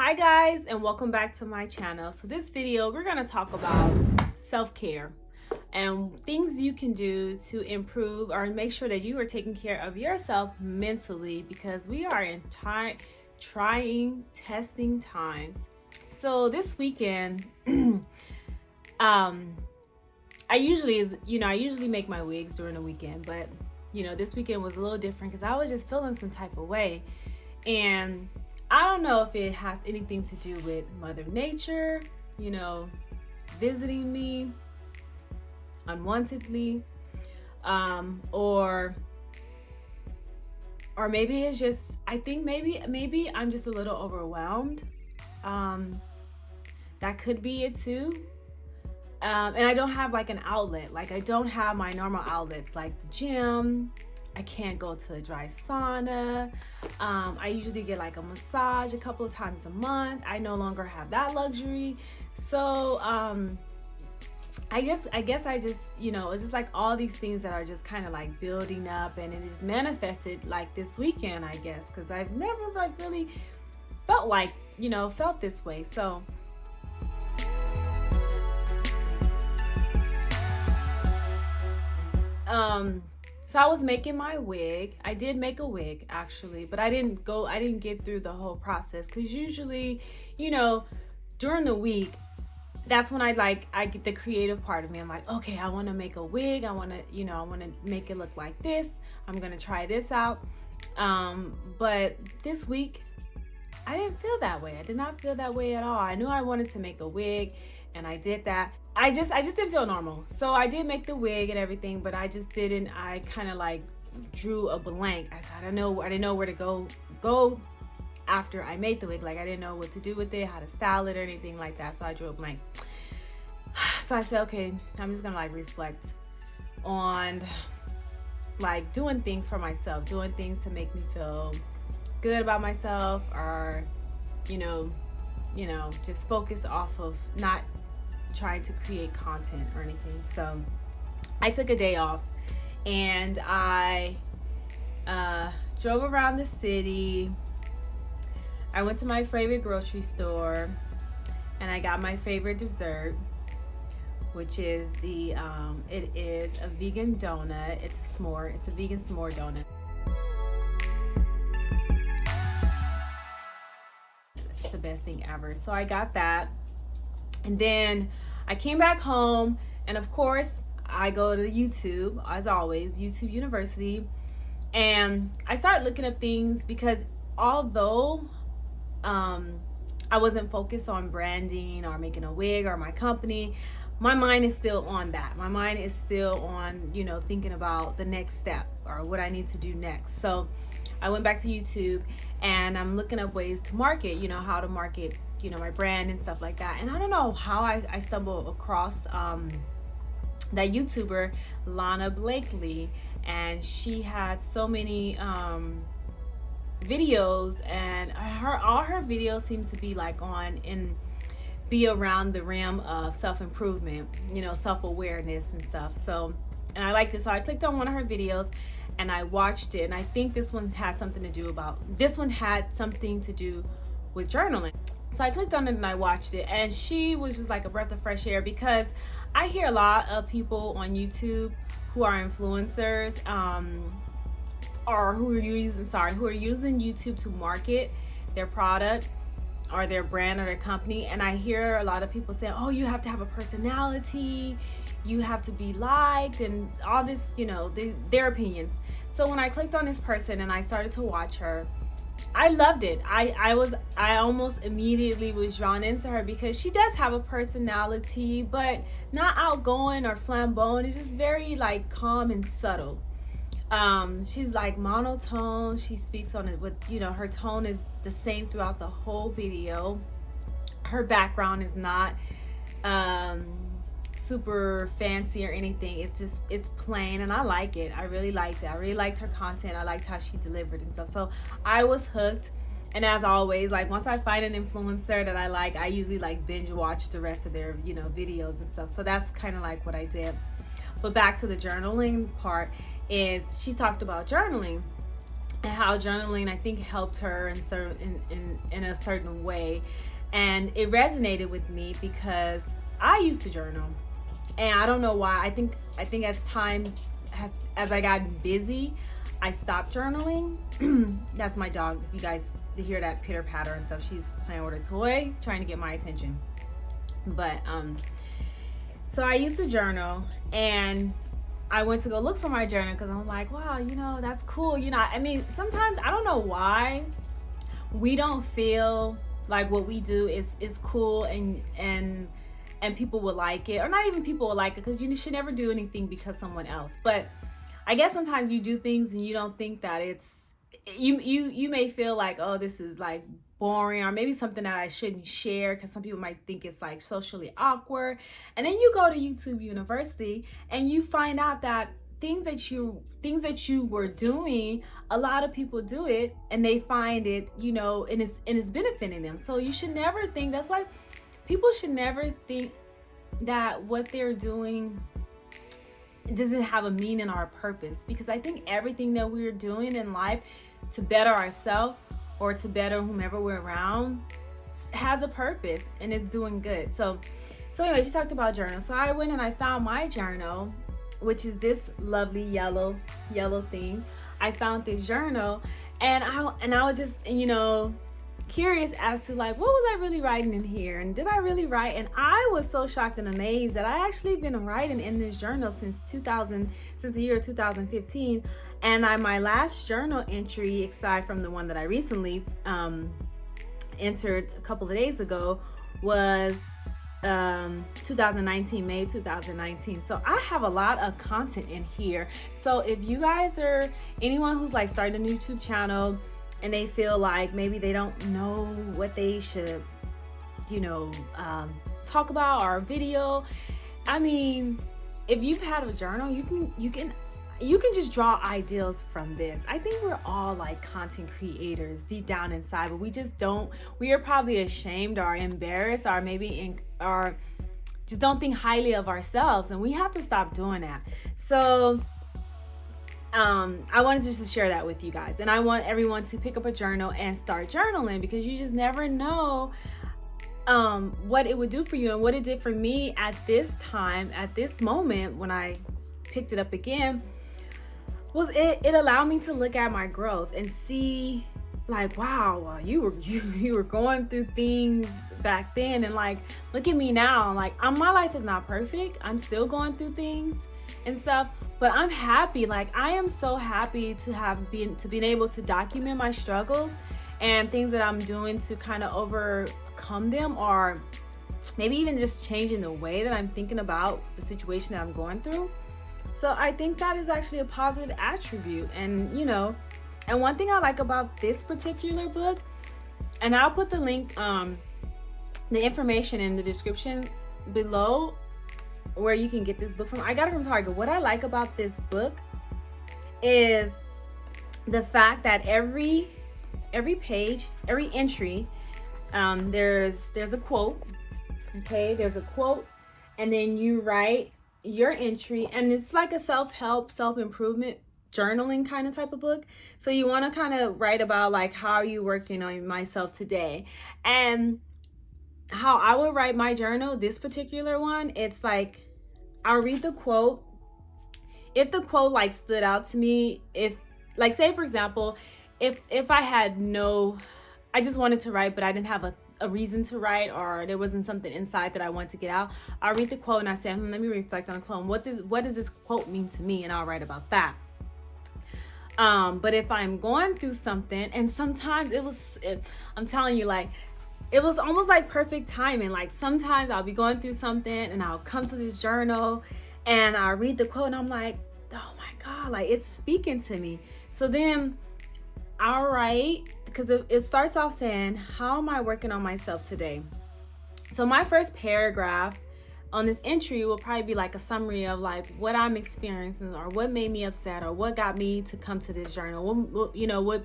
Hi guys, and welcome back to my channel. So this video we're going to talk about self-care and things you can do to improve or make sure that you are taking care of yourself mentally, because we are in trying testing times. So this weekend I usually make my wigs during the weekend, but this weekend was a little different because I was just feeling some type of way. And I don't know if it has anything to do with Mother Nature, visiting me unwantedly, or maybe it's just, I think maybe I'm just a little overwhelmed. That could be it too. And I don't have like an outlet. Like I don't have my normal outlets like the gym. I can't go to a dry sauna. I usually get like a massage a couple of times a month. I no longer have that luxury. So I guess it's just like all these things that are just kind of like building up, and it is manifested like this weekend, I guess, because I've never like really felt this way. So I was making my wig. I did make a wig actually, but I didn't get through the whole process, because usually, during the week, that's when I get the creative part of me. I'm like, okay, I want to make a wig. I want to make it look like this. I'm going to try this out. But this week I didn't feel that way. I did not feel that way at all. I knew I wanted to make a wig, and I did that. I just didn't feel normal. So I did make the wig and everything, but I just didn't. I kind of like drew a blank. I didn't know where to go after I made the wig. Like I didn't know what to do with it, how to style it or anything like that. So I drew a blank. So I said, okay, I'm just gonna like reflect on like doing things for myself, doing things to make me feel good about myself, or just focus off of not trying to create content or anything. So I took a day off, and I drove around the city. I went to my favorite grocery store, and I got my favorite dessert, which is it is a vegan donut. It's a s'more. It's a vegan s'more donut. It's the best thing ever. So I got that. And then I came back home, and of course I go to YouTube, as always, YouTube University, and I started looking up things, because although I wasn't focused on branding or making a wig or my company, my mind is still on that. My mind is still on, thinking about the next step or what I need to do next. So I went back to YouTube, and I'm looking up ways to market, how to market my brand and stuff like that. And I don't know how I stumbled across that YouTuber Lana Blakely, and she had so many videos, and all her videos seem to be like be around the realm of self-improvement, self-awareness and stuff. So, and I liked it, so I clicked on one of her videos and I watched it, and I think this one had something to do with journaling. So I clicked on it and I watched it, and she was just like a breath of fresh air, because I hear a lot of people on YouTube who are influencers, or who are using YouTube to market their product or their brand or their company. And I hear a lot of people saying, oh, you have to have a personality, you have to be liked, and all this, their opinions. So when I clicked on this person and I started to watch her, I loved it. I almost immediately was drawn into her, because she does have a personality, but not outgoing or flamboyant. It's just very like calm and subtle. She's like monotone. She speaks on it with, her tone is the same throughout the whole video. Her background is not super fancy or anything. It's plain, and I like it. I really liked it. I really liked her content. I liked how she delivered and stuff. So I was hooked. And as always, like once I find an influencer that I like, I usually like binge watch the rest of their videos and stuff. So that's kind of like what I did. But back to the journaling part, is she talked about journaling. and how journaling, I think, helped her in a certain way. And it resonated with me because I used to journal, and I don't know why. I think as I got busy, I stopped journaling. That's my dog. If you guys hear that pitter patter and stuff, she's playing with a toy, trying to get my attention. But so I used to journal, and I went to go look for my journal because I'm like, wow, that's cool. I mean, sometimes I don't know why we don't feel like what we do is cool, and people will like it, or not even people will like it, because you should never do anything because someone else. But I guess sometimes you do things and you don't think that you may feel like, oh, this is like boring, or maybe something that I shouldn't share because some people might think it's like socially awkward. And then you go to YouTube University and you find out that things that you were doing, a lot of people do it and they find it, and it's benefiting them. So you should never think, that's why people should never think that what they're doing doesn't have a meaning or a purpose, because I think everything that we're doing in life to better ourselves or to better whomever we're around has a purpose and it's doing good. So anyway, she talked about journal. So I went and I found my journal, which is this lovely yellow thing. I found this journal, and I was just, curious as to like, what was I really writing in here, and did I really write? And I was so shocked and amazed that I actually been writing in this journal since the year 2015. And my last journal entry, aside from the one that I recently entered a couple of days ago, was 2019, May 2019. So I have a lot of content in here. So if you guys are anyone who's like starting a YouTube channel and they feel like maybe they don't know what they should, talk about, or video, I mean, if you've had a journal, you can just draw ideas from this. I think we're all like content creators deep down inside, but we are probably ashamed or embarrassed, or maybe or just don't think highly of ourselves, and we have to stop doing that. So I wanted just to share that with you guys, and I want everyone to pick up a journal and start journaling, because you just never know what it would do for you. And what it did for me at this time, at this moment when I picked it up again, was it allowed me to look at my growth and see like, wow, you were going through things back then, and like, look at me now. Like, my life is not perfect. I'm still going through things and stuff, but I'm happy. Like, I am so happy to been able to document my struggles and things that I'm doing to kind of overcome them, or maybe even just changing the way that I'm thinking about the situation that I'm going through. So I think that is actually a positive attribute. And and one thing I like about this particular book, and I'll put the link, the information in the description below where you can get this book from. I got it from Target. What I like about this book is the fact that every page, every entry, there's a quote. Okay, there's a quote, and then you write your entry, and it's like a self-help, self-improvement journaling kind of type of book. So you want to kind of write about like, how are you working on myself today, and how I would write my journal. This particular one, it's like, I'll read the quote. If the quote like stood out to me, if like, say for example, if I just wanted to write, but I didn't have a reason to write, or there wasn't something inside that I want to get out, I'll read the quote and I say, let me reflect on the quote. What does this quote mean to me? And I'll write about that. But if I'm going through something, and sometimes I'm telling you, like, it was almost like perfect timing. Like, sometimes I'll be going through something and I'll come to this journal and I'll read the quote and I'm like, oh my God, like, it's speaking to me. So then I'll write, because it starts off saying, how am I working on myself today? So my first paragraph on this entry will probably be like a summary of like what I'm experiencing, or what made me upset, or what got me to come to this journal,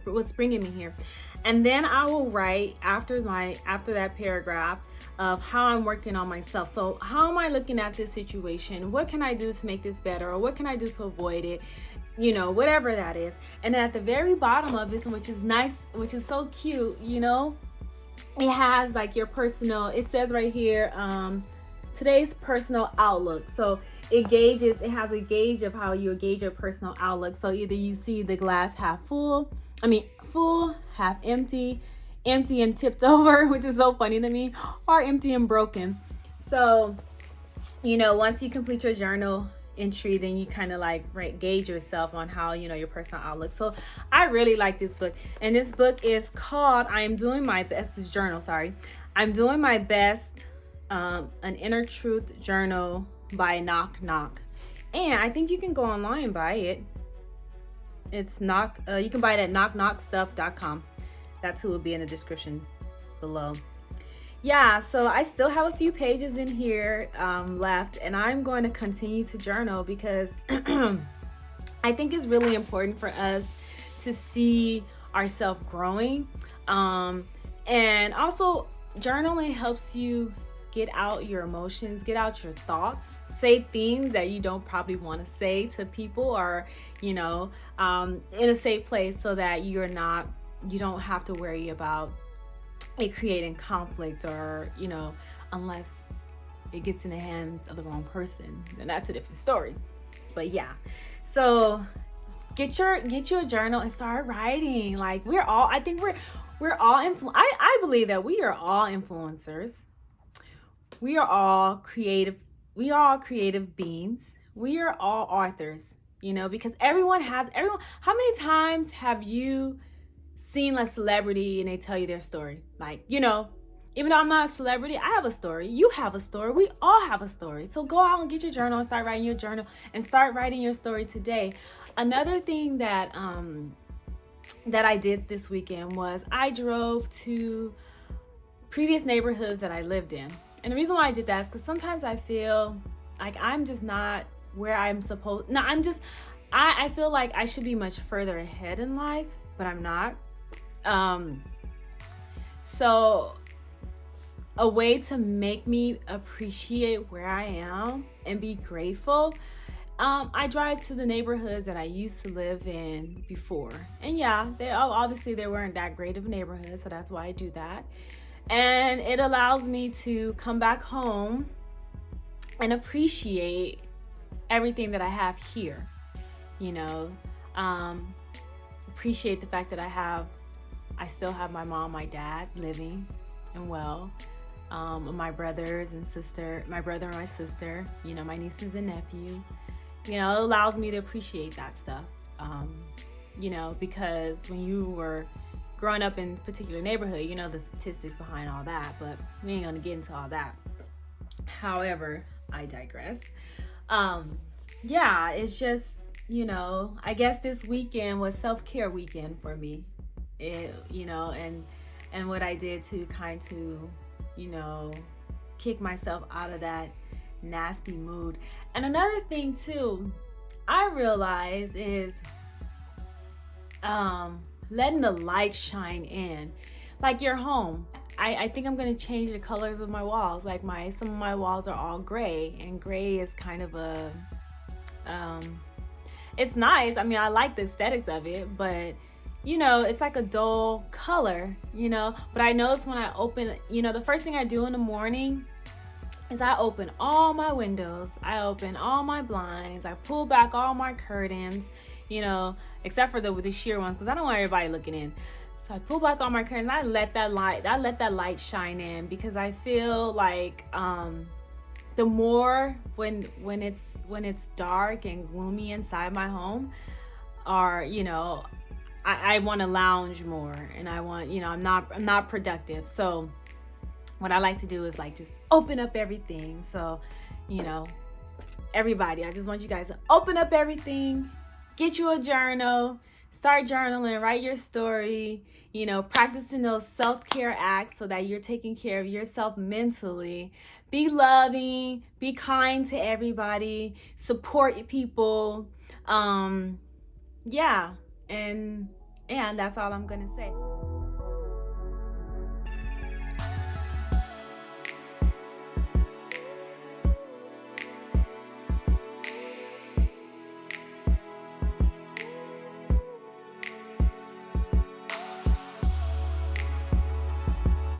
what's bringing me here. And then I will write after that paragraph of how I'm working on myself. So how am I looking at this situation? What can I do to make this better, or what can I do to avoid it? whatever that is. And then at the very bottom of this, which is nice, which is so cute, it has like your personal, it says right here, today's personal outlook. So it has a gauge of how you gauge your personal outlook. So either you see the glass half full, full, half empty, empty and tipped over, which is so funny to me, or empty and broken. So, once you complete your journal entry, then you kind of gauge yourself on how, your personal outlook. So I really like this book. And this book is called I'm Doing My Best, this journal, sorry. I'm Doing My Best, an Inner Truth Journal by Knock Knock. And I think you can go online and buy it. It's you can buy it at knockknockstuff.com. That's who will be in the description below. Yeah, so I still have a few pages in here left, and I'm going to continue to journal because I think it's really important for us to see ourselves growing. And also, journaling helps you get out your emotions, get out your thoughts, say things that you don't probably want to say to people, or, in a safe place, so that you don't have to worry about it creating conflict, or unless it gets in the hands of the wrong person, then that's a different story. But yeah, so get you a journal and start writing. Like we're all I believe that we are all influencers. We are all creative beings. We are all authors, because everyone. How many times have you seen a celebrity and they tell you their story? Even though I'm not a celebrity, I have a story. You have a story. We all have a story. So go out and get your journal and start writing your journal and start writing your story today. Another thing that I did this weekend was I drove to previous neighborhoods that I lived in. And the reason why I did that is because sometimes I feel like I'm just not where I'm supposed. No, I feel like I should be much further ahead in life, but I'm not. So a way to make me appreciate where I am and be grateful, I drive to the neighborhoods that I used to live in before. And yeah, obviously they weren't that great of a neighborhood, so that's why I do that. And it allows me to come back home and appreciate everything that I have here. Appreciate the fact that I still have my mom, my dad living and well, my brothers and sister, my brother and my sister, my nieces and nephew. It allows me to appreciate that stuff. Because when you were growing up in a particular neighborhood, the statistics behind all that, but we ain't gonna get into all that. However, I digress. Yeah, it's just, I guess this weekend was self-care weekend for me. And what I did to kind of, kick myself out of that nasty mood. And another thing too, I realize is letting the light shine in. Like your home. I think I'm gonna change the colors of my walls. Like some of my walls are all gray, and gray is kind of a it's nice. I like the aesthetics of it, but it's like a dull color, but I notice when I open, the first thing I do in the morning is I open all my windows, I open all my blinds, I pull back all my curtains, except for the sheer ones, because I don't want everybody looking in. So I pull back all my curtains, I let that light shine in, because I feel like the more when it's dark and gloomy inside my home, or I want to lounge more, and I want, I'm not productive. So what I like to do is just open up everything. So, everybody, I just want you guys to open up everything, get you a journal, start journaling, write your story, practicing those self-care acts so that you're taking care of yourself mentally. Be loving, be kind to everybody, support people. Yeah. And that's all I'm gonna say.